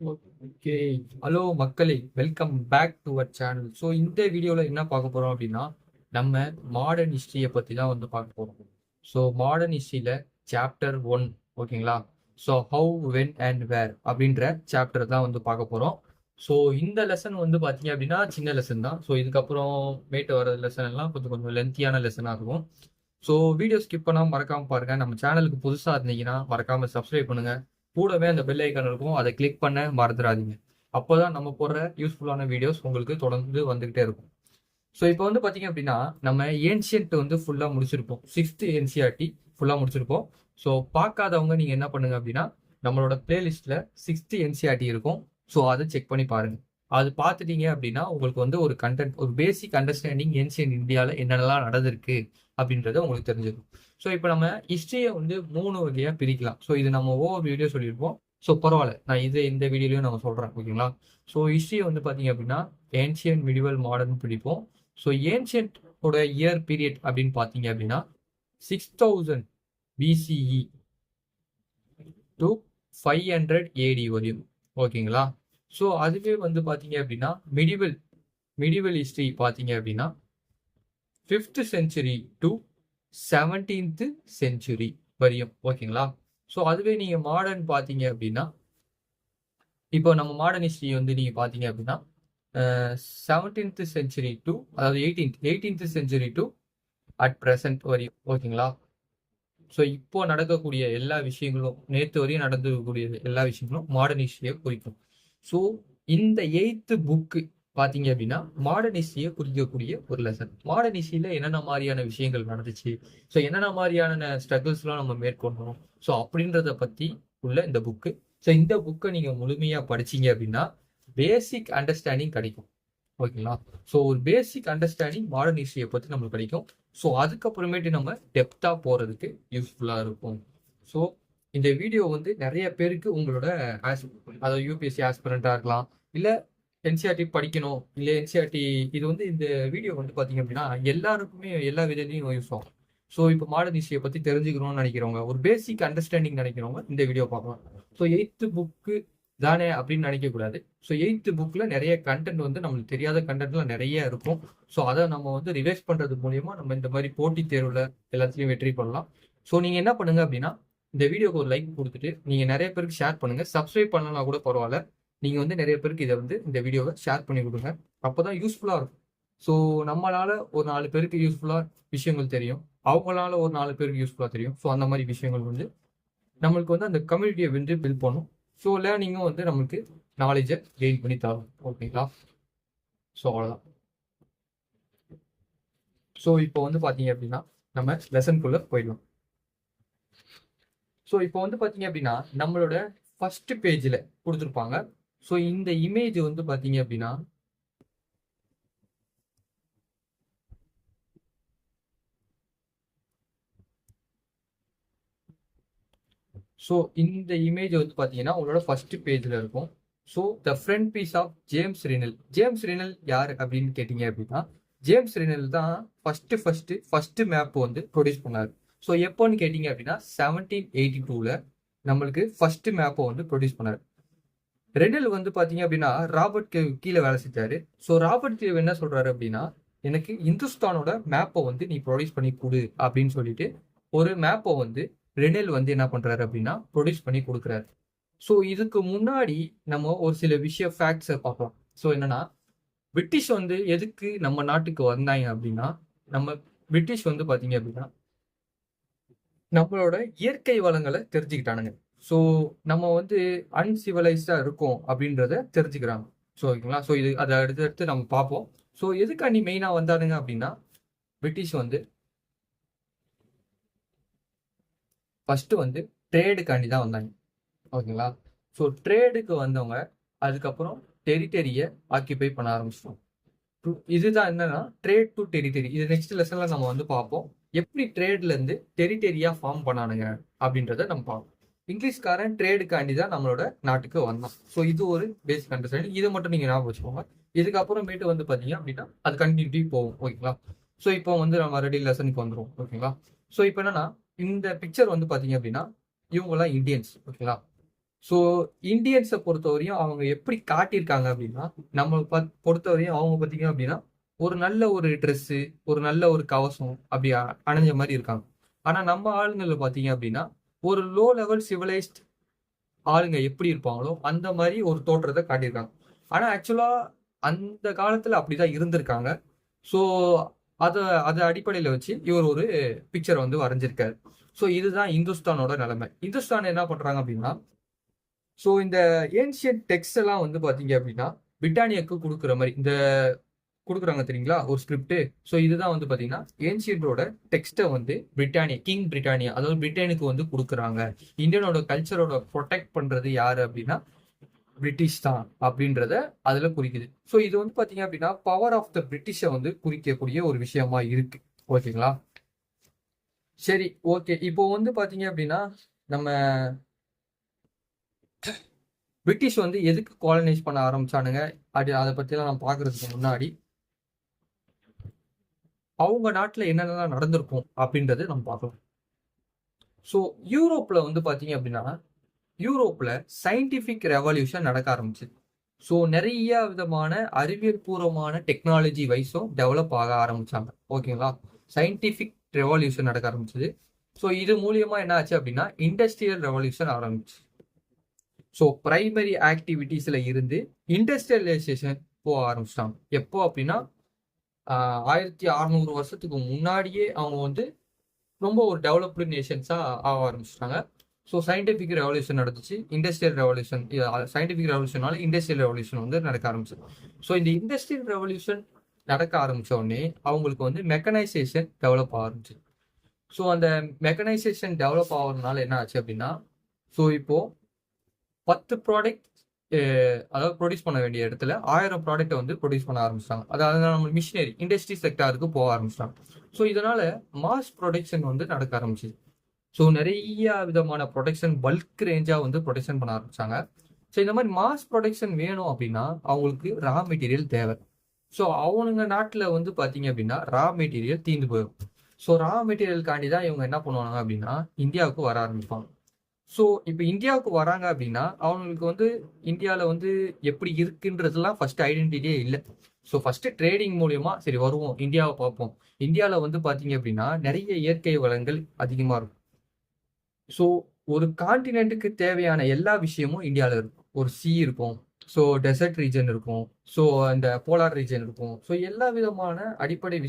Okay. Hello மக்களே! Welcome back to our channel. So இந்த வீடியோல என்ன பார்க்க போறோம் அப்படின்னா, நம்ம மாடர்ன் ஹிஸ்டரிய பத்தி தான் வந்து பார்க்க போறோம். ஸோ மாடர்ன் ஹிஸ்டரியில சாப்டர் 1 ஓகேங்களா? So how, when and where அப்படின்ற சாப்டர் தான் வந்து பார்க்க போறோம். ஸோ இந்த லெசன் வந்து பார்த்தீங்க அப்படின்னா, சின்ன லெசன் தான். ஸோ இதுக்கப்புறம் மேட்டு வர லெசன் எல்லாம் கொஞ்சம் கொஞ்சம் லென்த்தியான லெசனா இருக்கும். ஸோ வீடியோ ஸ்கிப் பண்ணாம மறக்காம பாருங்க. நம்ம சேனலுக்கு புதுசா இருந்தீங்கன்னா மறக்காம சப்ஸ்கிரைப் பண்ணுங்க. கூடவே அந்த பெல் ஐக்கான் இருக்கும். அதை கிளிக் பண்ண மறந்துடாதீங்க. அப்போதான் நம்ம போடுற யூஸ்ஃபுல்லான வீடியோஸ் உங்களுக்கு தொடர்ந்து வந்துகிட்டே இருக்கும். ஸோ இப்போ வந்து பார்த்தீங்க அப்படின்னா, நம்ம ஏன்ஷியன்ட் வந்து ஃபுல்லா முடிச்சிருப்போம். 6th என்சிஆர்டி ஃபுல்லா முடிச்சிருப்போம். ஸோ பார்க்காதவங்க நீங்க என்ன பண்ணுங்க அப்படின்னா, நம்மளோட பிளேலிஸ்ட்ல 6th என்சிஆர்டி இருக்கும். ஸோ அதை செக் பண்ணி பாருங்க. அது பார்த்துட்டீங்க அப்படின்னா, உங்களுக்கு வந்து ஒரு கண்டென்ட், ஒரு பேசிக் அண்டர்ஸ்டாண்டிங் ஏன்ஷியன்ட் இந்தியாவில் என்னென்னலாம் நடந்திருக்கு அப்படின்றத உங்களுக்கு தெரிஞ்சிடும். ஸோ இப்போ நம்ம ஹிஸ்டரியை வந்து 3 வகையா பிரிக்கலாம். ஸோ இது நம்ம ஒவ்வொரு வீடியோ சொல்லியிருப்போம். ஸோ பரவாயில்ல, நான் இந்த வீடியோலையும் நம்ம சொல்றேன் ஓகேங்களா? ஸோ ஹிஸ்டரியை வந்து பார்த்தீங்க அப்படின்னா ஏன்ஷியன்ட், மிடிவல், மாடர்ன் பிடிப்போம். ஸோ ஏன்ஷியன்ட் ஓட இயர் பீரியட் அப்படின்னு பார்த்தீங்க அப்படின்னா 6000 பிசிஇ டு 500 ஏடி வரையும் ஓகேங்களா? ஸோ அதுவே வந்து பார்த்தீங்க அப்படின்னா மிடிவல் மிடிவல் ஹிஸ்டரி பார்த்தீங்க அப்படின்னா 5th century to 17th century வரையும் ஓகேங்களா? ஸோ அதுவே நீங்க மாடர்ன் பார்த்தீங்க அப்படின்னா, இப்போ நம்ம மாடர்ன் ஹிஸ்டரி வந்து நீங்க பார்த்தீங்க அப்படின்னா 17th செஞ்சுரி டு, அதாவது 18th century to at present வரையும் ஓகேங்களா? ஸோ இப்போ நடக்கக்கூடிய எல்லா விஷயங்களும், நேற்று வரையும் நடந்துக்கூடிய எல்லா விஷயங்களும் மாடர்ன் ஹிஸ்டரியை குறிக்கும். ஸோ இந்த 8th புக்கு பார்த்தீங்க அப்படின்னா மாடர்ன் ஹிஸ்டரியை குறிக்கக்கூடிய ஒரு லெசன். மாடர்ன் ஹிஸ்டரியில என்னென்ன மாதிரியான விஷயங்கள் நடந்துச்சு, ஸோ என்னென்ன மாதிரியான ஸ்ட்ரகிள்ஸ்லாம் நம்ம மேற்கொண்டோம், ஸோ அப்படின்றத பத்தி உள்ள இந்த புக்கு. ஸோ இந்த புக்கை நீங்க முழுமையா படிச்சீங்க அப்படின்னா பேசிக் அண்டர்ஸ்டாண்டிங் கிடைக்கும் ஓகேங்களா? ஸோ ஒரு பேசிக் அண்டர்ஸ்டாண்டிங் மாடர்ன் ஹிஸ்டரியை பற்றி நம்மளுக்கு கிடைக்கும். ஸோ அதுக்கப்புறமேட்டு நம்ம டெப்த்தாக போகிறதுக்கு யூஸ்ஃபுல்லாக இருக்கும். ஸோ இந்த வீடியோ வந்து நிறைய பேருக்கு உங்களோட அதாவது யூபிஎஸ்சி ஆஸ்பிரண்ட்டாக இருக்கலாம், இல்லை என்சிஆர்டி படிக்கணும், இல்லை என்சிஆர்டி, இது வந்து இந்த வீடியோ வந்து பார்த்தீங்க அப்படின்னா எல்லாருக்குமே எல்லா விதத்துலையும் யூஸ் ஆகும். ஸோ இப்போ மாடர்ன் ஹிஸ்டரியை பற்றி தெரிஞ்சுக்கணும்னு நினைக்கிறவங்க, ஒரு பேசிக் அண்டர்ஸ்டாண்டிங் நினைக்கிறவங்க இந்த வீடியோ பார்க்கலாம். ஸோ 8th புக்கு தானே அப்படின்னு நினைக்கக்கூடாது. ஸோ 8th புக்கில் நிறைய கண்டென்ட் வந்து நம்மளுக்கு தெரியாத கண்டென்ட்லாம் நிறைய இருக்கும். ஸோ அதை நம்ம வந்து ரிவைஸ் பண்ணுறது மூலியமா நம்ம இந்த மாதிரி போட்டித் தேர்வில் எல்லாத்துலேயும் வெற்றி பண்ணலாம். ஸோ நீங்கள் என்ன பண்ணுங்க அப்படின்னா, இந்த வீடியோக்கு ஒரு லைக் கொடுத்துட்டு நீங்கள் நிறைய பேருக்கு ஷேர் பண்ணுங்கள். சப்ஸ்கிரைப் பண்ணலாம் கூட பரவாயில்ல. நீங்கள் வந்து நிறைய பேருக்கு இதை வந்து இந்த வீடியோவை ஷேர் பண்ணி கொடுங்க. அப்போ தான் யூஸ்ஃபுல்லாக இருக்கும். ஸோ நம்மளால ஒரு 4 பேருக்கு யூஸ்ஃபுல்லாக விஷயங்கள் தெரியும், அவங்களால ஒரு 4 பேருக்கு யூஸ்ஃபுல்லாக தெரியும். ஸோ அந்த மாதிரி விஷயங்கள் வந்து நம்மளுக்கு வந்து அந்த கம்யூனிட்டியை வந்து பில்ட் பண்ணும். ஸோ லேர்னிங்கும் வந்து நம்மளுக்கு நாலேஜை கெயின் பண்ணி தரும் ஓகேங்களா? ஸோ அவ்வளோதான். ஸோ இப்போ வந்து பார்த்தீங்க அப்படின்னா நம்ம லெசனுக்குள்ளே போயிடலாம். ஸோ இப்போ வந்து பார்த்தீங்க அப்படின்னா நம்மளோட ஃபர்ஸ்ட் பேஜில் கொடுத்துருப்பாங்க. ஸோ இந்த இமேஜ் வந்து பார்த்தீங்க அப்படின்னா ஸோ இந்த இமேஜ் வந்து பார்த்தீங்கன்னா உங்களோட ஃபர்ஸ்ட் பேஜில் இருக்கும். So the front piece of James Rennell. James Rennell யார் அப்படின்னு கேட்டிங்க அப்படின்னா, ஜேம்ஸ் ரினல் தான் ஃபர்ஸ்ட் மேப் வந்து ப்ரொடியூஸ் பண்ணார். ஸோ எப்போன்னு கேட்டிங்க அப்படின்னா 1782ல் நம்மளுக்கு ஃபர்ஸ்ட் மேப்பை வந்து ப்ரொடியூஸ் பண்ணார். ரெனல் வந்து பார்த்தீங்க அப்படின்னா ராபர்ட் கேவ் கீழே வேலை செஞ்சாரு. ஸோ ராபர்ட் கேவ் என்ன சொல்றாரு அப்படின்னா, எனக்கு இந்துஸ்தானோட மேப்பை வந்து நீ ப்ரொடியூஸ் பண்ணி கொடு அப்படின்னு சொல்லிட்டு ஒரு மேப்பை வந்து ரெனல் வந்து என்ன பண்றாரு அப்படின்னா ப்ரொடியூஸ் பண்ணி கொடுக்குறாரு. ஸோ இதுக்கு முன்னாடி நம்ம ஒரு சில ஃபேக்ட்ஸை பார்ப்போம். ஸோ என்னன்னா, பிரிட்டிஷ் வந்து எதுக்கு நம்ம நாட்டுக்கு வந்தாங்க அப்படின்னா, நம்ம பிரிட்டிஷ் வந்து பார்த்தீங்க அப்படின்னா நம்மளோட இயற்கை வளங்களை தெரிஞ்சுக்கிட்டானுங்க. ஸோ நம்ம வந்து அன்சிவலைஸ்டா இருக்கோம் அப்படின்றத தெரிஞ்சுக்கிறாங்க. ஸோ ஓகேங்களா? ஸோ இது அதை அடுத்தடுத்து நம்ம பார்ப்போம். ஸோ எதுக்காண்டி மெயினா வந்தானுங்க அப்படின்னா, பிரிட்டிஷ் வந்து ஃபர்ஸ்ட் வந்து ட்ரேடுக்காண்டி தான் வந்தாங்க ஓகேங்களா? ஸோ ட்ரேடுக்கு வந்தவங்க அதுக்கப்புறம் டெரிட்டரியை ஆக்கியபை பண்ண ஆரம்பிச்சிட்டோம். இதுதான் என்னன்னா ட்ரேட் டு டெரிட்டரி. இது நெக்ஸ்ட் லெசன்ல நம்ம வந்து பார்ப்போம். எப்படி ட்ரேட்ல இருந்து டெரிட்டரியா ஃபார்ம் பண்ணானுங்க அப்படின்றத நம்ம பார்ப்போம். இங்கிலீஷ்காரன் ட்ரேடுக்காண்டி தான் நம்மளோட நாட்டுக்கு வந்தான். ஸோ இது ஒரு பேசிக் அண்டர்ஸ்டாண்டிங். இதை மட்டும் நீங்க ஞாபகம் வச்சுக்கோங்க. இதுக்கப்புறமேட்டு வந்து பாத்தீங்க அப்படின்னா அது கண்டினியூட்டி போகும் ஓகேங்களா? ஸோ இப்போ வந்து நம்ம ரெடி லெசனுக்கு வந்துடும் ஓகேங்களா? ஸோ இப்போ என்னன்னா, இந்த பிக்சர் வந்து பாத்தீங்க அப்படின்னா இவங்க எல்லாம் இந்தியன்ஸ் ஓகேங்களா? ஸோ இந்தியன்ஸை பொறுத்தவரையும் அவங்க எப்படி காட்டியிருக்காங்க அப்படின்னா, நம்ம பொறுத்தவரையும் அவங்க பார்த்தீங்க அப்படின்னா, ஒரு நல்ல ஒரு ட்ரெஸ்ஸு, ஒரு நல்ல ஒரு கவசம் அப்படி அணிஞ்ச மாதிரி இருக்காங்க. ஆனா நம்ம ஆளுங்கள பார்த்தீங்க அப்படின்னா, ஒரு லோ லெவல் சிவிலைஸ்ட் ஆளுங்க எப்படி இருப்பாங்களோ, அந்த மாரி ஒரு தோற்றத்த காட்டியிருக்காங்க. ஆனா ஆக்சுவலா அந்த காலத்துல அப்படிதான் இருந்திருக்காங்க. ஸோ அத அத அடிப்படையில வச்சு இவர் ஒரு பிக்சர் வந்து வரைஞ்சிருக்காரு. ஸோ இதுதான் இந்துஸ்தானோட நிலைமை. இந்துஸ்தான் என்ன பண்றாங்க அப்படின்னா, ஸோ இந்த ஏன்ஷியன்ட் டெக்ஸ்ட் எல்லாம் வந்து பார்த்தீங்க அப்படின்னா, பிரிட்டானியாக்கு குடுக்குற மாரி இந்த குடுக்குறாங்க தெரியுங்களா? ஒரு ஸ்கிரிப்ட். ஸோ இதுதான் வந்து பார்த்தீங்கன்னா, ஏன்ஷியன்ட்டோட டெக்ஸ்ட்ட வந்து கிங் பிரிட்டானியா அதாவது பிரிட்டனுக்கு வந்து குடுக்குறாங்க. இந்தியனோட கல்ச்சரோட புரொடெக்ட் பண்றது யாரு அப்படின்னா, பிரிட்டிஷ் தான் அப்படின்றத அதுல குறிக்குது. ஸோ இது வந்து பார்த்தீங்க அப்படின்னா, பவர் ஆஃப் த பிரிட்டிஷ வந்து குறிக்கக்கூடிய ஒரு விஷயமா இருக்கு. ஓகேங்களா? சரி, ஓகே. இப்போ வந்து பார்த்தீங்க அப்படின்னா, நம்ம பிரிட்டிஷ் வந்து எதுக்கு காலனைஸ் பண்ண ஆரம்பிச்சானுங்க? அத பத்திலாம் நம்ம பார்க்கறதுக்கு முன்னாடி, அவங்க நாட்டுல என்னென்னலாம் நடந்திருக்கும் அப்படின்றத நம்ம பார்க்கலாம். ஸோ யூரோப்ல வந்து பார்த்தீங்க அப்படின்னா, யூரோப்ல சயின்டிஃபிக் ரெவல்யூஷன் நடக்க ஆரம்பிச்சுது. ஸோ நிறைய விதமான அறிவியல் பூர்வமான டெக்னாலஜி வைஸும் டெவலப் ஆக ஆரம்பிச்சாங்க. ஓகேங்களா? சயின்டிஃபிக் ரெவல்யூஷன் நடக்க ஆரம்பிச்சது. ஸோ இது மூலியமா என்ன ஆச்சு அப்படின்னா, இண்டஸ்ட்ரியல் ரெவல்யூஷன் ஆரம்பிச்சு. ஸோ பிரைமரி ஆக்டிவிட்டீஸ்ல இருந்து இண்டஸ்ட்ரியலைசேஷன் போக ஆரம்பிச்சிட்டாங்க. எப்போ அப்படின்னா 1600 வருஷத்துக்கு முன்னாடியே அவங்க வந்து ரொம்ப ஒரு டெவலப்டு நேஷன்ஸா ஆக ஆரம்பிச்சிட்டாங்க. ஸோ சயின்டிஃபிக் ரெவல்யூஷன் நடந்துச்சு. இண்டஸ்ட்ரியல் ரெவல்யூஷன் சயின்டிஃபிக் ரெவல்யூஷனால இண்டஸ்ட்ரியல் ரெவல்யூஷன் வந்து நடக்க ஆரம்பிச்சு. ஸோ இந்த இண்டஸ்ட்ரியல் ரெவல்யூஷன் நடக்க ஆரம்பிச்ச உடனே அவங்களுக்கு வந்து மெக்கனைசேஷன் டெவலப் ஆரம்பிச்சு. ஸோ அந்த மெக்கனைசேஷன் டெவலப் ஆகிறதுனால என்ன ஆச்சு அப்படின்னா, ஸோ இப்போ 10 ப்ராடக்ட் அதாவது ப்ரொடியூஸ் பண்ண வேண்டிய இடத்துல 1000 ப்ராடக்ட்டை வந்து ப்ரொடியூஸ் பண்ண ஆரம்பிச்சிட்டாங்க. அதாவது நம்ம மிஷினரி இண்டஸ்ட்ரி செக்டாருக்கு போக ஆரம்பிச்சிட்டாங்க. ஸோ இதனால மாஸ் ப்ரொடக்ஷன் வந்து நடக்க ஆரம்பிச்சிது. ஸோ நிறைய விதமான ப்ரொடக்ஷன் பல்க் ரேஞ்சாக வந்து ப்ரொடக்ஷன் பண்ண ஆரம்பிச்சாங்க. ஸோ இந்த மாதிரி மாஸ் ப்ரொடக்ஷன் வேணும் அப்படின்னா அவங்களுக்கு ரா மெட்டீரியல் தேவை. ஸோ அவனுங்க நாட்டில் வந்து பார்த்தீங்க அப்படின்னா ரா மெட்டீரியல் தீர்ந்து போயிடும். ஸோ ரா மெட்டீரியலுக்காண்டி தான் இவங்க என்ன பண்ணுவாங்க அப்படின்னா இந்தியாவுக்கு வர ஆரம்பிப்பாங்க. ஸோ இப்போ இந்தியாவுக்கு வராங்க அப்படின்னா அவங்களுக்கு வந்து இந்தியாவில் வந்து எப்படி இருக்குன்றதுலாம் ஃபர்ஸ்ட் ஐடென்டிட்டியே இல்லை. ஸோ ஃபர்ஸ்ட் ட்ரேடிங் மூலியமா சரி வருவோம் இந்தியாவை பார்ப்போம். இந்தியாவில் வந்து பார்த்தீங்க அப்படின்னா நிறைய இயற்கை வளங்கள் அதிகமாக இருக்கும். ஸோ ஒரு கான்டினென்ட்டுக்கு தேவையான எல்லா விஷயமும் இந்தியாவில் இருக்கும். ஒரு சி இருக்கும். ஸோ டெசர்ட் ரீஜன் இருக்கும். ஸோ அந்த போலார் ரீஜன் இருக்கும். ஸோ எல்லா விதமான அடிப்படை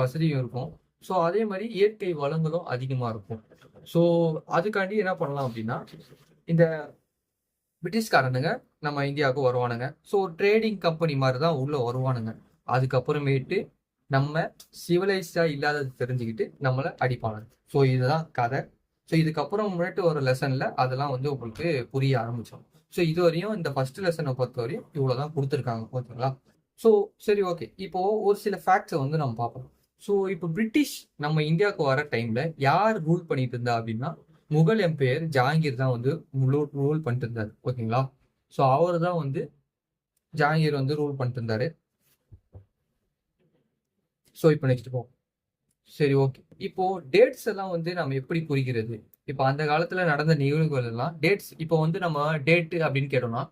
வசதியும் இருக்கும். ஸோ அதே மாதிரி இயற்கை வளங்களும் அதிகமாக இருக்கும். ஸோ அதுக்காண்டி என்ன பண்ணலாம் அப்படின்னா, இந்த பிரிட்டிஷ்காரனுங்க நம்ம இந்தியாவுக்கு வருவானுங்க. ஸோ ட்ரேடிங் கம்பெனி மாதிரி தான் உள்ள வருவானுங்க. அதுக்கப்புறமேட்டு நம்ம சிவிலைஸ்டா இல்லாதது தெரிஞ்சுக்கிட்டு நம்மளை அடிப்பானுங்க. ஸோ இதுதான் கதை. ஸோ இதுக்கப்புறம் முன்னாடி ஒரு லெசன்ல அதெல்லாம் வந்து உங்களுக்கு புரிய ஆரம்பிச்சோம். ஸோ இது வரையும் இந்த ஃபர்ஸ்ட் லெசனை பொறுத்தவரையும் இவ்வளோதான் கொடுத்துருக்காங்க. ஓகேங்களா? ஸோ சரி, ஓகே. இப்போ ஒரு சில ஃபேக்ட்ஸை வந்து நம்ம பார்ப்போம். ஸோ இப்போ பிரிட்டிஷ் நம்ம இந்தியாவுக்கு வர டைம்ல யார் ரூல் பண்ணிட்டு இருந்தா அப்படின்னா, முகல் எம்பையர் ஜஹாங்கீர் தான் வந்து ரூல் பண்ணிட்டு இருந்தாரு. ஓகேங்களா? ஸோ அவர் தான் வந்து ஜஹாங்கீர் வந்து ரூல் பண்ணிட்டு இருந்தாரு. ஸோ இப்போ நெக்ஸ்ட் போ. சரி, ஓகே. இப்போ டேட்ஸ் எல்லாம் வந்து நம்ம எப்படி குறிக்கிறது? இப்போ அந்த காலத்துல நடந்த நிகழ்வுகள் எல்லாம் டேட்ஸ் இப்போ வந்து நம்ம டேட்டு அப்படின்னு கேட்டோம்னா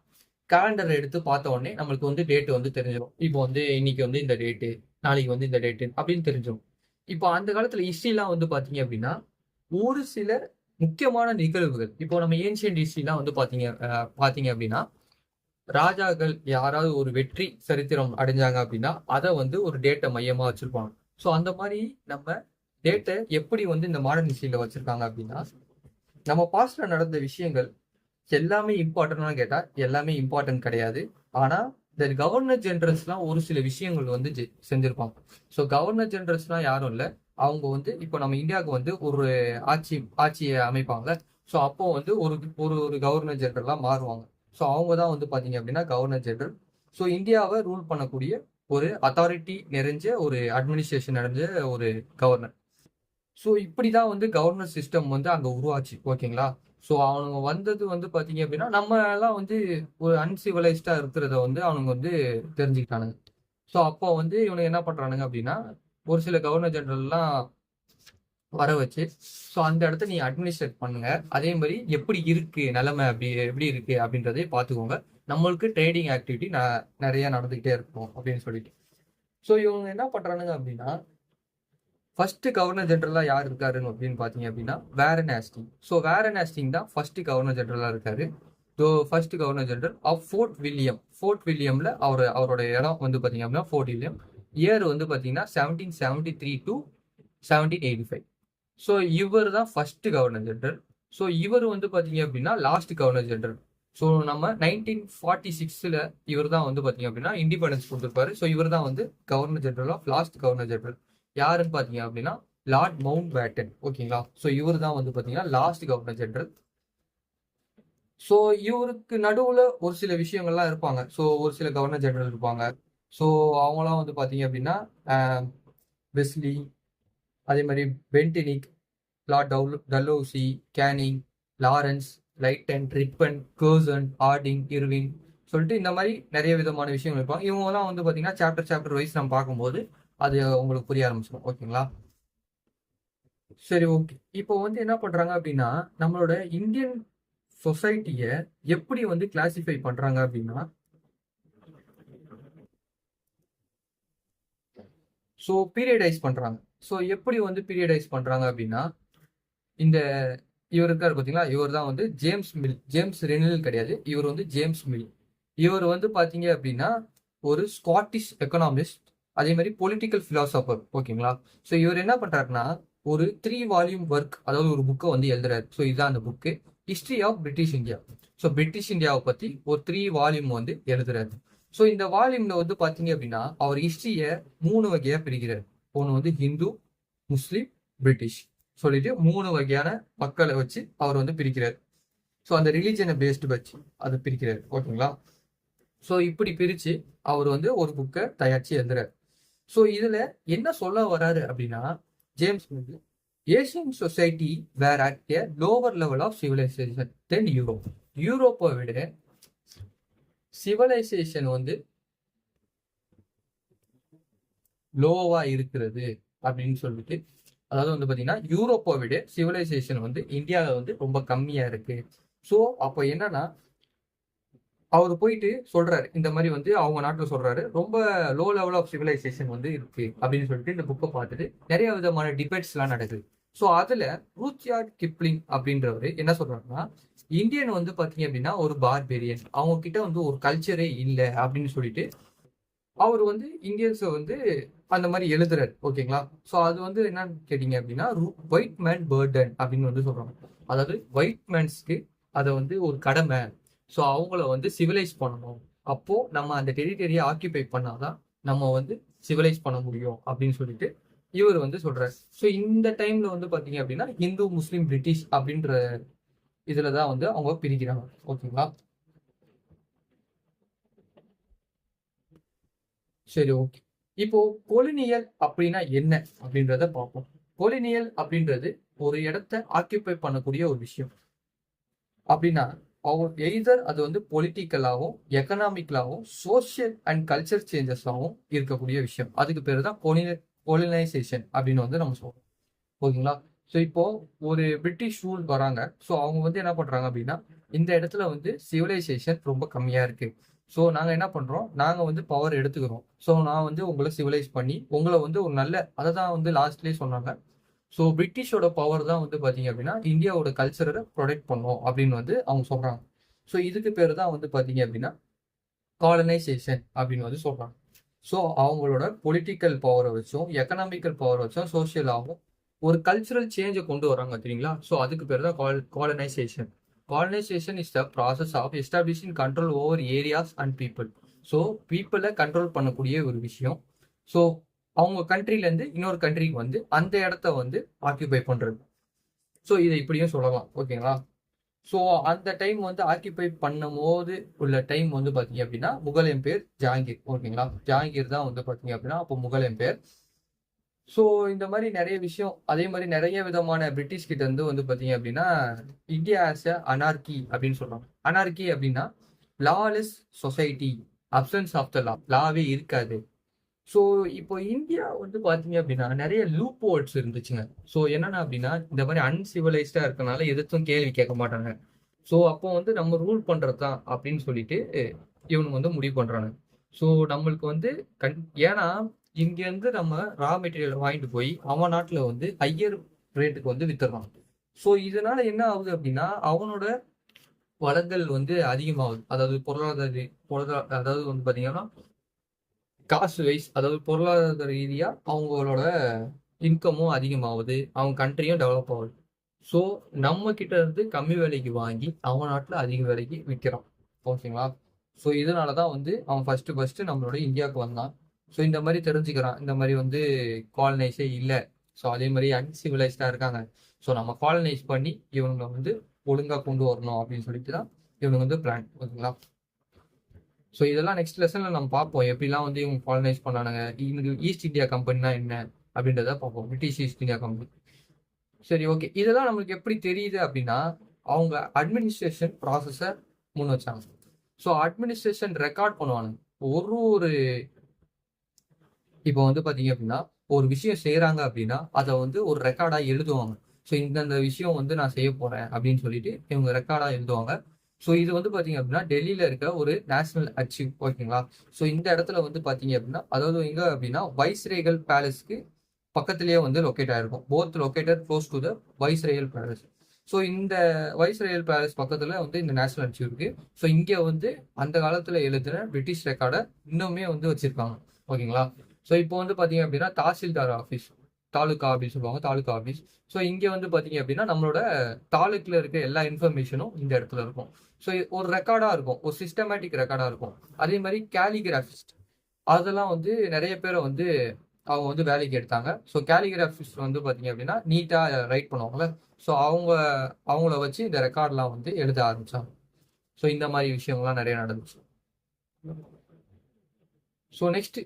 கேலண்டர் எடுத்து பார்த்த உடனே நம்மளுக்கு வந்து டேட் வந்து தெரிஞ்சிடும். இப்போ வந்து இன்னைக்கு வந்து இந்த டேட்டு, நாளைக்கு வந்து இந்த டேட்டு அப்படின்னு தெரிஞ்சிடும். இப்போ அந்த காலத்துல ஹிஸ்ட்ரிலாம் வந்து பாத்தீங்க அப்படின்னா ஒரு சில முக்கியமான நிகழ்வுகள் இப்போ நம்ம ஏன்ஷியன்ட் ஹிஸ்ட்ரிலாம் வந்து பாத்தீங்க அப்படின்னா ராஜாக்கள் யாராவது ஒரு வெற்றி சரித்திரம் அடைஞ்சாங்க அப்படின்னா அதை வந்து ஒரு டேட்டை மையமா வச்சிருப்பாங்க. ஸோ அந்த மாதிரி நம்ம டேட்டை எப்படி வந்து இந்த மாடர்ன் ஹிஸ்ட்ரியில வச்சிருக்காங்க அப்படின்னா, நம்ம பாஸ்ட்ல நடந்த விஷயங்கள் எல்லாமே இம்பார்ட்டன்ட்னு கேட்டா எல்லாமே இம்பார்ட்டன்ட் கிடையாது. ஆனா இந்த கவர்னர் ஜெனரல்ஸ்லாம் ஒரு சில விஷயங்கள் வந்து செஞ்சிருப்பாங்க. ஸோ கவர்னர் ஜெனரல்ஸ்லாம் யாரும் இல்லை. அவங்க வந்து இப்போ நம்ம இந்தியாவுக்கு வந்து ஒரு ஆட்சியை அமைப்பாங்க. ஸோ அப்போ வந்து ஒரு ஒரு ஒரு கவர்னர் ஜெனரலாக மாறுவாங்க. ஸோ அவங்க தான் வந்து பார்த்தீங்க அப்படின்னா கவர்னர் ஜெனரல். ஸோ இந்தியாவை ரூல் பண்ணக்கூடிய ஒரு அத்தாரிட்டி நிறைஞ்ச ஒரு அட்மினிஸ்ட்ரேஷன் நிறைஞ்ச ஒரு கவர்னர். ஸோ இப்படிதான் வந்து கவர்னர் சிஸ்டம் வந்து அங்க உருவாச்சு. ஓகேங்களா? ஸோ அவனுங்க வந்தது வந்து பாத்தீங்க அப்படின்னா நம்ம எல்லாம் வந்து ஒரு அன்சிவிலைஸ்டா இருக்கிறத வந்து அவனுங்க வந்து தெரிஞ்சுக்கிட்டானுங்க. ஸோ அப்போ வந்து இவனுங்க என்ன பண்றானுங்க அப்படின்னா ஒரு சில கவர்னர் ஜெனரல்லாம் வர வச்சு ஸோ அந்த இடத்த நீ அட்மினிஸ்ட்ரேட் பண்ணுங்க. அதே மாதிரி எப்படி இருக்கு நிலைமை, அப்படி எப்படி இருக்கு அப்படின்றதே பார்த்துக்கோங்க. நம்மளுக்கு ட்ரேடிங் ஆக்டிவிட்டி நிறைய நடந்துகிட்டே இருக்கும் அப்படின்னு சொல்லிட்டு. ஸோ இவங்க என்ன பண்றானுங்க அப்படின்னா, ஃபர்ஸ்ட் கவர்னர் ஜெனரலா யார் இருக்காருன்னு அப்படின்னு பாத்தீங்க அப்படின்னா Warren Hastings. So Warren Hastings தான் ஃபர்ஸ்ட் கவர்னர் ஜெனரலா இருக்காரு. So first governor general of Fort William. Fort வில்லியம்ல அவரோட இடம் வந்து பாத்தீங்க அப்படின்னா ஃபோர்ட் வில்லியம். இயர் வந்து பாத்தீங்கன்னா 1773 to 1785. ஸோ இவர் தான் ஃபர்ஸ்ட் கவர்னர் ஜெனரல். ஸோ இவர் வந்து பாத்தீங்க அப்படின்னா லாஸ்ட் கவர்னர் ஜெனரல். ஸோ நம்ம 1946ல இவர் தான் வந்து பாத்தீங்க அப்படின்னா இண்டிபெண்டன்ஸ் கொடுத்துருப்பாரு. ஸோ இவர் தான் வந்து governor general of last governor general. யாருன்னு பாத்தீங்க அப்படின்னா லார்ட் மவுண்ட் பேட்டன். ஓகேங்களா. ஸோ இவர் தான் வந்து பாத்தீங்கன்னா லாஸ்ட் கவர்னர் ஜெனரல். ஸோ இவருக்கு நடுவுல ஒரு சில விஷயங்கள்லாம் இருப்பாங்க. ஸோ ஒரு சில கவர்னர் ஜெனரல் இருப்பாங்க. ஸோ அவங்களாம் வந்து பாத்தீங்க அப்படின்னா வெஸ்லி, அதே மாதிரி Bentinck, Lord Dalhousie, Canning, Lawrence, Lytton, Ripon, Curzon, Hardinge, Irwin சொல்லிட்டு இந்த மாதிரி நிறைய விதமான விஷயங்கள் இருப்பாங்க. இவங்கெல்லாம் வந்து பாத்தீங்கன்னா சாப்டர் வைஸ் நம்ம பார்க்கும்போது அது உங்களுக்கு புரிய ஆரம்பிச்சிடும். ஓகேங்களா. சரி, ஓகே. இப்போ வந்து என்ன பண்றாங்க அப்படின்னா நம்மளோட இந்தியன் சொசைட்டிய எப்படி வந்து கிளாசிஃபை பண்றாங்க அப்படின்னா, ஸோ பீரியடைஸ் பண்றாங்க. ஸோ எப்படி வந்து பீரியடைஸ் பண்றாங்க அப்படின்னா, இந்த இவர் இருக்காரு பார்த்தீங்களா, இவர் தான் வந்து ஜேம்ஸ் மில். ஜேம்ஸ் ரெனில் கிடையாது, இவர் வந்து ஜேம்ஸ் மில். இவர் வந்து பார்த்தீங்க அப்படின்னா ஒரு ஸ்காட்டிஷ் எக்கனாமிஸ்ட், அதே மாதிரி பொலிட்டிக்கல் பிலாசபர். ஓகேங்களா. ஸோ இவர் என்ன பண்றாருன்னா ஒரு 3 வால்யூம் ஒர்க், அதாவது ஒரு புக்கை வந்து எழுதுறாரு. ஸோ இதுதான் அந்த book, history of British India. So British இந்தியாவை பத்தி ஒரு 3 வால்யூம் வந்து எழுதுறாரு. ஸோ இந்த வால்யூம்ல வந்து பாத்தீங்க அப்படின்னா அவர் ஹிஸ்டரியை 3 வகையா பிரிக்கிறார். ஒன்று வந்து ஹிந்து, முஸ்லீம், பிரிட்டிஷ் சொல்லிட்டு 3 வகையான மக்களை வச்சு அவர் வந்து பிரிக்கிறார். ஸோ அந்த ரிலீஜனை பேஸ்டு வச்சு அதை பிரிக்கிறார். ஓகேங்களா. ஸோ இப்படி பிரிச்சு அவர் வந்து ஒரு புக்கை தயாரிச்சு எழுதுறாரு. ஸோ இதுல என்ன சொல்ல வர்றாரு அப்படின்னா, James Mill, Asian society were at a lower level of civilisation than Europe. யூரோப்பை விட சிவிலைசேஷன் வந்து லோவா இருக்கிறது அப்படின்னு சொல்லிட்டு, அதாவது வந்து பாத்தீங்கன்னா யூரோப்பை விட சிவிலைசேஷன் வந்து இந்தியாவில் வந்து ரொம்ப கம்மியா இருக்கு. ஸோ அப்போ என்னன்னா அவர் போயிட்டு சொல்றாரு, இந்த மாதிரி வந்து அவங்க நாட்டில் சொல்றாரு ரொம்ப லோ லெவல் ஆஃப் சிவிலைசேஷன் வந்து இருக்கு அப்படின்னு சொல்லிட்டு இந்த புக்கை பார்த்துட்டு நிறைய விதமான டிபேட்ஸ் எல்லாம் நடக்குது. ஸோ அதுல ரூத்யார்ட் கிப்ளிங் அப்படின்றவர் என்ன சொல்றாருன்னா, இந்தியன் வந்து பாத்தீங்க அப்படின்னா ஒரு பார்பேரியன், அவங்க கிட்ட வந்து ஒரு கல்ச்சரே இல்லை அப்படின்னு சொல்லிட்டு அவர் வந்து இந்தியன்ஸை வந்து அந்த மாதிரி எழுதுறாரு. ஓகேங்களா. ஸோ அது வந்து என்னன்னு கேட்டீங்க அப்படின்னா ஒயிட் மேன் பர்டன் அப்படின்னு வந்து சொல்றாங்க. அதாவது ஒயிட் மேன்ஸ்க்கு அதை வந்து ஒரு கடமை. ஸோ அவங்கள வந்து சிவிலைஸ் பண்ணணும். அப்போ நம்ம அந்த டெரிட்டரியை ஆக்கியபை பண்ணாதான் நம்ம வந்து சிவிலைஸ் பண்ண முடியும் அப்படின்னு சொல்லிட்டு இவர் வந்து சொல்றாரு. ஸோ இந்த டைம்ல வந்து பாத்தீங்க அப்படின்னா இந்து, முஸ்லீம், பிரிட்டிஷ் அப்படின்ற இதுலதான் வந்து அவங்க பிரிக்கிறாங்க. ஓகேங்களா. சரி, ஓகே. இப்போ கொலினியல் அப்படின்னா என்ன அப்படின்றத பார்ப்போம். கொலினியல் அப்படின்றது ஒரு இடத்த ஆக்கியபை பண்ணக்கூடிய ஒரு விஷயம். அப்படின்னா எய்தர் அது வந்து பொலிட்டிக்கலாகவும், எக்கனாமிக்கலாகவும், சோசியல் அண்ட் கல்ச்சர் சேஞ்சஸாகவும் இருக்கக்கூடிய விஷயம். அதுக்கு பேர் தான் கொலினைசேஷன் அப்படின்னு வந்து நம்ம சொல்றோம். ஓகேங்களா. ஸோ இப்போ ஒரு பிரிட்டிஷ் ரூல் வராங்க. ஸோ அவங்க வந்து என்ன பண்றாங்க அப்படின்னா, இந்த இடத்துல வந்து சிவிலைசேஷன் ரொம்ப கம்மியா இருக்கு. ஸோ நாங்கள் என்ன பண்ணுறோம், நாங்கள் வந்து பவர் எடுத்துக்கிறோம். ஸோ நான் வந்து உங்களை சிவிலைஸ் பண்ணி உங்களை வந்து ஒரு நல்ல, அதை தான் வந்து லாஸ்ட்லேயே சொன்னாங்க. ஸோ பிரிட்டிஷோட பவர் தான் வந்து பார்த்தீங்க அப்படின்னா இந்தியாவோட கல்ச்சரை ப்ரொடெக்ட் பண்ணோம் அப்படின்னு வந்து அவங்க சொல்கிறாங்க. ஸோ இதுக்கு பேர் தான் வந்து பார்த்தீங்க அப்படின்னா காலனைசேஷன் அப்படின்னு வந்து சொல்கிறாங்க. ஸோ அவங்களோட பொலிட்டிக்கல் பவரை வச்சும், எக்கனாமிக்கல் பவர் வச்சும், சோசியலாகவும் ஒரு கல்ச்சுரல் சேஞ்சை கொண்டு வராங்க தெரியுங்களா. ஸோ அதுக்கு பேர் தான் colonisation. Colonization is the process of establishing control over areas and people. So பீப்புளை கண்ட்ரோல் பண்ணக்கூடிய ஒரு விஷயம். ஸோ அவங்க கண்ட்ரிலேருந்து இன்னொரு கண்ட்ரிக்கு வந்து அந்த இடத்த வந்து ஆக்கியபை பண்ணுறது. ஸோ இதை இப்படியும் சொல்லலாம். ஓகேங்களா. ஸோ அந்த டைம் வந்து ஆக்கியபை பண்ணும் போது உள்ள டைம் வந்து பார்த்தீங்க அப்படின்னா முகல் எம்பையர் ஜாங்கீர். ஓகேங்களா. ஜாங்கீர் தான் வந்து பார்த்தீங்க அப்படின்னா அப்போ முகல் எம்பையர். ஸோ இந்த மாதிரி நிறைய விஷயம், அதே மாதிரி நிறைய விதமான பிரிட்டிஷ் கிட்ட இருந்து வந்து பார்த்தீங்க அப்படின்னா இந்தியா ஆஸ் அ அனார்கி அப்படின்னு சொல்றாங்க. அனார்கி அப்படின்னா lawless society, absence of the லா, லாவே இருக்காது. ஸோ இப்போ இந்தியா வந்து பார்த்தீங்க அப்படின்னா நிறைய லூப் ஹோல்ஸ் இருந்துச்சுங்க. ஸோ என்னன்னா அப்படின்னா இந்த மாதிரி அன்சிவிலைஸ்டா இருக்கனால எதுக்கும் கேள்வி கேட்க மாட்டாங்க. ஸோ அப்போ வந்து நம்ம ரூல் பண்றது தான் அப்படின்னு சொல்லிட்டு இவனுங்க வந்து முடிவு பண்றானுங்க. ஸோ நம்மளுக்கு வந்து கண் ஏன்னா இங்கேருந்து நம்ம ரா மெட்டீரியல் வாங்கிட்டு போய் அவன் நாட்டில் வந்து ஹையர் ரேட்டுக்கு வந்து வித்துடுறான். ஸோ இதனால என்ன ஆகுது அப்படின்னா அவனோட வளங்கள் வந்து அதிகமாகுது. அதாவது அதாவது வந்து பார்த்தீங்கன்னா காசு வைஸ் அதாவது பொருளாதார ரீதியா அவங்களோட இன்கமும் அதிகமாகுது. அவங்க கண்ட்ரியும் டெவலப் ஆகுது. ஸோ நம்ம கிட்ட இருந்து கம்மி விலைக்கு வாங்கி அவன் நாட்டுல அதிக விலைக்கு விற்கிறான். ஓகேங்களா? ஸோ இதனால தான் வந்து அவன் ஃபர்ஸ்ட் நம்மளோட இந்தியாவுக்கு வந்தான். ஸோ இந்த மாதிரி தெரிஞ்சுக்கிறான். இந்த மாதிரி வந்து காலனைஸே இல்லை. ஸோ அதே மாதிரி அன்சிவிலைஸ்டா இருக்காங்க. ஸோ நம்ம காலனைஸ் பண்ணி இவங்க வந்து ஒழுங்கா கொண்டு வரணும் அப்படின்னு சொல்லிட்டு தான் இவனுங்க வந்து பிளான். ஓகேங்களா? ஸோ இதெல்லாம் நெக்ஸ்ட் லெசன்ல நம்ம பார்ப்போம். எப்படிலாம் வந்து இவங்க காலனைஸ் பண்ணானுங்க. இவங்க ஈஸ்ட் இந்தியா கம்பெனினா என்ன அப்படின்றத பார்ப்போம். British east India company. சரி, ஓகே. இதெல்லாம் நம்மளுக்கு எப்படி தெரியுது அப்படின்னா அவங்க அட்மினிஸ்ட்ரேஷன் ப்ராசஸை முன் வச்சாங்க. ஸோ அட்மினிஸ்ட்ரேஷன் ரெக்கார்ட் பண்ணுவானுங்க. ஒரு இப்போ வந்து பார்த்தீங்க அப்படின்னா ஒரு விஷயம் செய்கிறாங்க அப்படின்னா அதை வந்து ஒரு ரெக்கார்டாக எழுதுவாங்க. ஸோ இந்தந்த விஷயம் வந்து நான் செய்ய போகிறேன் அப்படின்னு சொல்லிட்டு இவங்க ரெக்கார்டாக எழுதுவாங்க. ஸோ இது வந்து பார்த்தீங்க அப்படின்னா டெல்லியில் இருக்க ஒரு நேஷனல் அச்சீவ். ஓகேங்களா? ஸோ இந்த இடத்துல வந்து பார்த்தீங்க அப்படின்னா அதாவது எங்கே அப்படின்னா வைஸ்ரேகல் பேலஸ்க்கு பக்கத்திலேயே வந்து லொக்கேட் ஆயிருக்கும். Both located close to the viceregal palace. So இந்த வைஸ்ரேகல் பேலஸ் பக்கத்தில் வந்து இந்த நேஷனல் அச்சீவ் இருக்கு. ஸோ இங்கே வந்து அந்த காலத்தில் எழுதின பிரிட்டிஷ் ரெக்கார்டை இன்னுமே வந்து வச்சிருக்காங்க. ஓகேங்களா? ஸோ இப்போ வந்து பார்த்தீங்க அப்படின்னா தாசில்தார் ஆஃபீஸ், தாலுகா அப்படின்னு சொல்லுவாங்க, தாலுகா ஆஃபீஸ். ஸோ இங்கே வந்து பார்த்தீங்க அப்படின்னா நம்மளோட தாலுக்கில் இருக்க எல்லா இன்ஃபர்மேஷனும் இந்த இடத்துல இருக்கும். ஸோ ஒரு ரெக்கார்டாக இருக்கும், ஒரு சிஸ்டமேட்டிக் ரெக்கார்டாக இருக்கும். அதே மாதிரி கேலிகிராஃபிஸ்ட் அதெல்லாம் வந்து நிறைய பேரை வந்து அவங்க வந்து வேலைக்கு எடுத்தாங்க. ஸோ கேலிகிராஃபிஸ்ட் வந்து பார்த்தீங்க அப்படின்னா நீட்டாக ரைட் பண்ணுவாங்கல்ல. ஸோ அவங்கள வச்சு இந்த ரெக்கார்ட்லாம் வந்து எழுத ஆரம்பிச்சாங்க. ஸோ இந்த மாதிரி விஷயங்கள்லாம் நிறைய நடந்துச்சு. ஸோ நெக்ஸ்ட்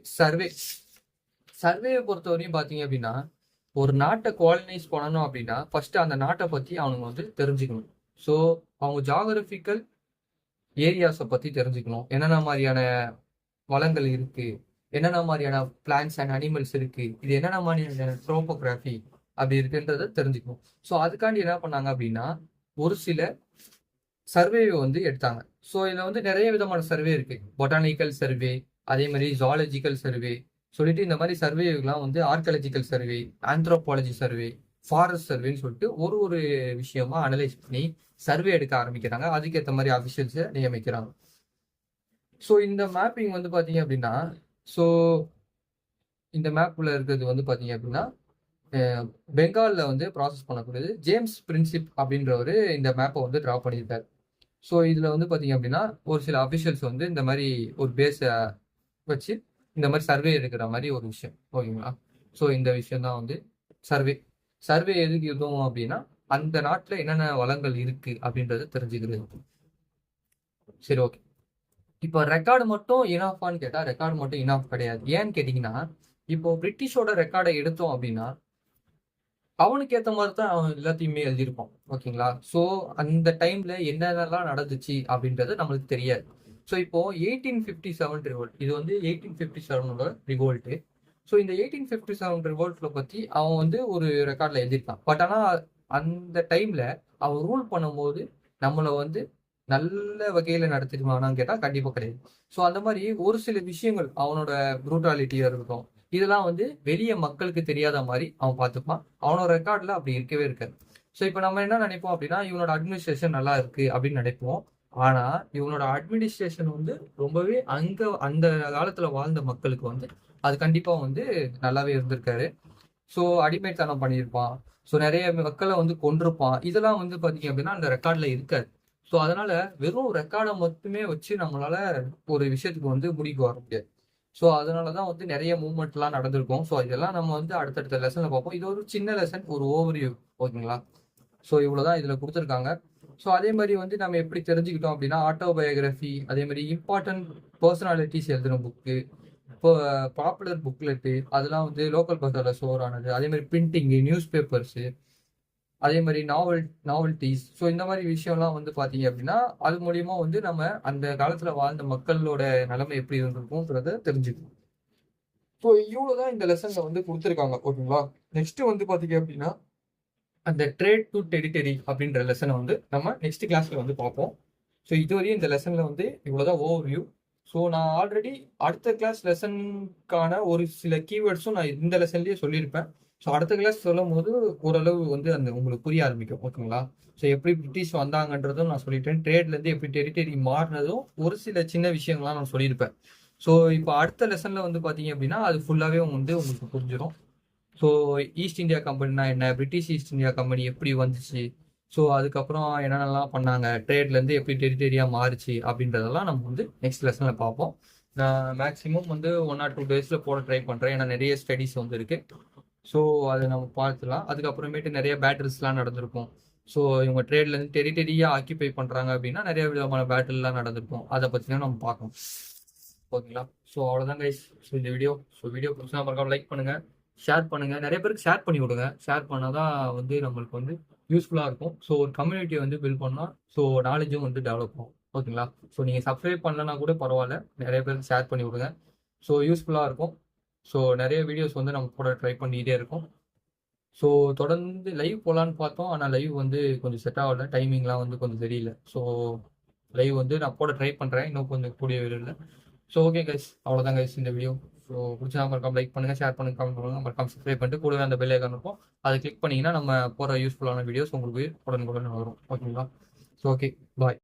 சர்வேயை பொறுத்தவரையும் பார்த்தீங்க அப்படின்னா ஒரு நாட்டை கோலனைஸ் பண்ணணும் அப்படின்னா ஃபர்ஸ்ட் அந்த நாட்டை பற்றி அவனுங்க வந்து தெரிஞ்சுக்கணும். ஸோ அவங்க ஜாகிரபிக்கல் ஏரியாஸை பற்றி தெரிஞ்சுக்கணும். என்னென்ன மாதிரியான வளங்கள் இருக்கு, என்னென்ன மாதிரியான பிளான்ஸ் அண்ட் அனிமல்ஸ் இருக்கு, இது என்னென்ன மாதிரியான ட்ரோபோகிராஃபி அப்படி இருக்குன்றத தெரிஞ்சுக்கணும். ஸோ அதுக்காண்டி என்ன பண்ணாங்க அப்படின்னா ஒரு சில சர்வேவை வந்து எடுத்தாங்க. ஸோ இதில் வந்து நிறைய விதமான சர்வே இருக்கு. பொட்டானிக்கல் சர்வே, அதே மாதிரி ஜாலஜிக்கல் சர்வே சொல்லிட்டு இந்த மாதிரி சர்வேலாம் வந்து archaeological survey, anthropology survey, forest சர்வேன்னு சொல்லிட்டு ஒரு விஷயமா அனலைஸ் பண்ணி சர்வே எடுக்க ஆரம்பிக்கிறாங்க. அதுக்கேற்ற மாதிரி அபிஷியல்ஸை நியமிக்கிறாங்க. ஸோ இந்த மேப்பிங் வந்து பார்த்தீங்க அப்படின்னா ஸோ இந்த மேப்பில் இருக்கிறது வந்து பார்த்தீங்க அப்படின்னா பெங்காலில் வந்து ப்ராசஸ் பண்ணக்கூடியது. ஜேம்ஸ் பிரின்சிப் அப்படின்றவர் இந்த மேப்பை வந்து ட்ரா பண்ணியிருக்காரு. ஸோ இதில் வந்து பார்த்தீங்க அப்படின்னா ஒரு சில அஃபிஷியல்ஸ் வந்து இந்த மாதிரி ஒரு பேஸை வச்சு இந்த மாதிரி சர்வே எடுக்கிற மாதிரி ஒரு விஷயம். ஓகேங்களா? ஸோ இந்த விஷயம் தான் வந்து சர்வே எதுக்கு எதுவும் அப்படின்னா அந்த நாட்டில் என்னென்ன வளங்கள் இருக்கு அப்படின்றத தெரிஞ்சுக்கிறது. சரி, ஓகே. இப்போ ரெக்கார்டு மட்டும் இனாஃபான்னு கேட்டால் ரெக்கார்டு மட்டும் இனாஃப் கிடையாது. ஏன்னு கேட்டிங்கன்னா இப்போ பிரிட்டிஷோட ரெக்கார்டை எடுத்தோம் அப்படின்னா அவனுக்கு ஏற்ற மாதிரி தான் அவன் எல்லாத்தையுமே எழுதியிருப்பான். ஓகேங்களா? ஸோ அந்த டைம்ல என்னென்னலாம் நடந்துச்சு அப்படின்றது நம்மளுக்கு தெரியாது. ஸோ இப்போ 1857 ரிவோல்ட், இது வந்து 1857 ரிவோல்ட்டு. ஸோ இந்த 1857 ரிவோல்ட்ல பத்தி அவன் வந்து ஒரு ரெக்கார்ட்ல எழுதியிருக்கான். பட் ஆனால் அந்த டைம்ல அவன் ரூல் பண்ணும்போது நம்மளை வந்து நல்ல வகையில நடத்திருவானான்னு கேட்டா கண்டிப்பா கிடையாது. ஸோ அந்த மாதிரி ஒரு சில விஷயங்கள் அவனோட ப்ரூட்டாலிட்டியா இருக்கட்டும், இதெல்லாம் வந்து வெளிய மக்களுக்கு தெரியாத மாதிரி அவன் பார்த்துப்பான். அவனோட ரெக்கார்ட்ல அப்படி இருக்கவே இருக்காது. ஸோ இப்போ நம்ம என்ன நினைப்போம் அப்படின்னா இவனோட அட்மினிஸ்ட்ரேஷன் நல்லா இருக்கு அப்படின்னு நினைப்போம். ஆனா இவனோட அட்மினிஸ்ட்ரேஷன் வந்து ரொம்பவே அந்த காலத்துல வாழ்ந்த மக்களுக்கு வந்து அது கண்டிப்பா வந்து நல்லாவே இருந்திருக்காரு. ஸோ அடிமைத்தனம் பண்ணியிருப்பான். ஸோ நிறைய மக்களை வந்து கொண்டிருப்பான். இதெல்லாம் வந்து பார்த்தீங்க அப்படின்னா அந்த ரெக்கார்ட்ல இருக்காது. ஸோ அதனால வெறும் ரெக்கார்டை மட்டுமே வச்சு நம்மளால ஒரு விஷயத்துக்கு வந்து முடிவுக்கு வர முடியாது. ஸோ அதனால தான் வந்து நிறைய மூவ்மெண்ட்லாம் நடந்திருக்கும். ஸோ இதெல்லாம் நம்ம வந்து அடுத்தடுத்த லெசனில் பார்ப்போம். இது ஒரு சின்ன லெசன், ஒரு ஓவர்வியூ. ஓகேங்களா? ஸோ இவ்வளோதான் இதில் கொடுத்துருக்காங்க. ஸோ அதே மாதிரி வந்து நம்ம எப்படி தெரிஞ்சுக்கிட்டோம் அப்படின்னா ஆட்டோபயோகிராஃபி, அதே மாதிரி இம்பார்ட்டன்ட் பர்சனாலிட்டிஸ் எழுதுன புக்கு, இப்போ பாப்புலர் புக்லெட்டு, அதெல்லாம் வந்து லோக்கல் பஸ்ஸில் ஸ்டோர் ஆனது, அதே மாதிரி பிரிண்டிங்கு, நியூஸ் பேப்பர்ஸு, அதே மாதிரி நாவல்டிஸ். ஸோ இந்த மாதிரி விஷயம்லாம் வந்து பார்த்தீங்க அப்படின்னா அது மூலியமா வந்து நம்ம அந்த காலத்தில் வாழ்ந்த மக்களோட நிலைமை எப்படி இருந்திருக்கும்ன்றத தெரிஞ்சுக்கணும். ஸோ இவ்வளோ தான் இந்த லெசனில் வந்து கொடுத்துருக்காங்க. ஓகேங்களா? நெக்ஸ்ட் வந்து பார்த்தீங்க அப்படின்னா அந்த ட்ரேட் டு டெரிட்டரி அப்படின்ற லெசனை வந்து நம்ம நெக்ஸ்ட் கிளாஸ்ல வந்து பார்ப்போம். ஸோ இதுவரையும் இந்த லெசன்ல வந்து இவ்வளோதான் ஓவர்வியூ. ஸோ நான் ஆல்ரெடி அடுத்த கிளாஸ் லெசனுக்கான ஒரு சில கீவேர்ட்ஸும் நான் இந்த லெசன்லேயே சொல்லியிருப்பேன். ஸோ அடுத்த கிளாஸ் சொல்லும் போது ஓரளவு வந்து அந்த உங்களுக்கு புரிய ஆரம்பிக்கும். ஓகேங்களா? ஸோ எப்படி பிரிட்டிஷ் வந்தாங்கன்றதும் நான் சொல்லிட்டேன். ட்ரேட்லேருந்து எப்படி டெரிட்டரி மாறினதும் ஒரு சில சின்ன விஷயங்கள்லாம் நான் சொல்லியிருப்பேன். ஸோ இப்போ அடுத்த லெசனில் வந்து பார்த்தீங்க அப்படின்னா அது ஃபுல்லாகவே வந்து உங்களுக்கு புரிஞ்சிடும். ஸோ ஈஸ்ட் இந்தியா கம்பெனினா என்ன, பிரிட்டிஷ் ஈஸ்ட் இந்தியா கம்பெனி எப்படி வந்துச்சு, ஸோ அதுக்கப்புறம் என்னென்னலாம் பண்ணாங்க, ட்ரேட்லேருந்து எப்படி டெரிட்டரியாக மாறுச்சு அப்படின்றதெல்லாம் நம்ம வந்து நெக்ஸ்ட் லெசனில் பார்ப்போம். நான் மேக்ஸிமம் வந்து 1 or 2 டேஸில் போட ட்ரை பண்ணுறேன். ஏன்னா நிறைய ஸ்டடீஸ் வந்து இருக்குது. ஸோ அதை நம்ம பார்த்துலாம். அதுக்கப்புறமேட்டு நிறைய பேட்டில்ஸ்லாம் நடந்திருக்கும். ஸோ இவங்க ட்ரேட்லேருந்து டெரிட்டரியாக ஆக்கியபை பண்ணுறாங்க அப்படின்னா நிறைய விதமான பேட்டில்லாம் நடந்திருக்கும். அதை பற்றியும் நம்ம பார்க்கணும். ஓகேங்களா? ஸோ அவ்வளோதான் கைஸ். ஸோ இந்த வீடியோ பிடிச்சா மறக்காம லைக் பண்ணுங்கள், ஷேர் பண்ணுங்கள். நிறைய பேருக்கு ஷேர் பண்ணி விடுங்க. ஷேர் பண்ணால் தான் வந்து நம்மளுக்கு வந்து யூஸ்ஃபுல்லாக இருக்கும். ஸோ ஒரு கம்யூனிட்டியை வந்து பில்ட் பண்ணால் ஸோ நாலேஜும் வந்து டெவலப் ஆகும். ஓகேங்களா? ஸோ நீங்கள் சப்ஸ்கிரைப் பண்ணலன்னா கூட பரவாயில்ல, நிறைய பேருக்கு ஷேர் பண்ணி விடுங்க. ஸோ யூஸ்ஃபுல்லாக இருக்கும். ஸோ நிறைய வீடியோஸ் வந்து நம்ம கூட ட்ரை பண்ணிகிட்டே இருக்கோம். ஸோ தொடர்ந்து லைவ் போகலான்னு பார்த்தோம். ஆனால் லைவ் வந்து கொஞ்சம் செட் ஆகலை. டைமிங்லாம் வந்து கொஞ்சம் தெரியல. ஸோ லைவ் வந்து நான் போட ட்ரை பண்ணுறேன். இன்னும் கொஞ்சம் கூடிய விரைவில். ஸோ ஓகே கைஸ், அவ்வளோதான் கைஸ் இந்த வீடியோ. ஸோ பிடிச்சா மறக்காம லைக் பண்ணுங்கள், ஷேர் பண்ணுங்கள், கமெண்ட் பண்ணுங்கள், மறக்காம சப்ஸ்கிரைப் பண்ணிட்டு கூடவே அந்த பெல் ஐக்கான் இருக்கும். அதை கிளிக் பண்ணிங்கன்னா நம்ம போகிற யூஸ்ஃபுல்லான வீடியோஸ் உங்களுக்கு உடனுக்குடன் வரும். ஓகேங்களா? ஸோ ஓகே, பாய்.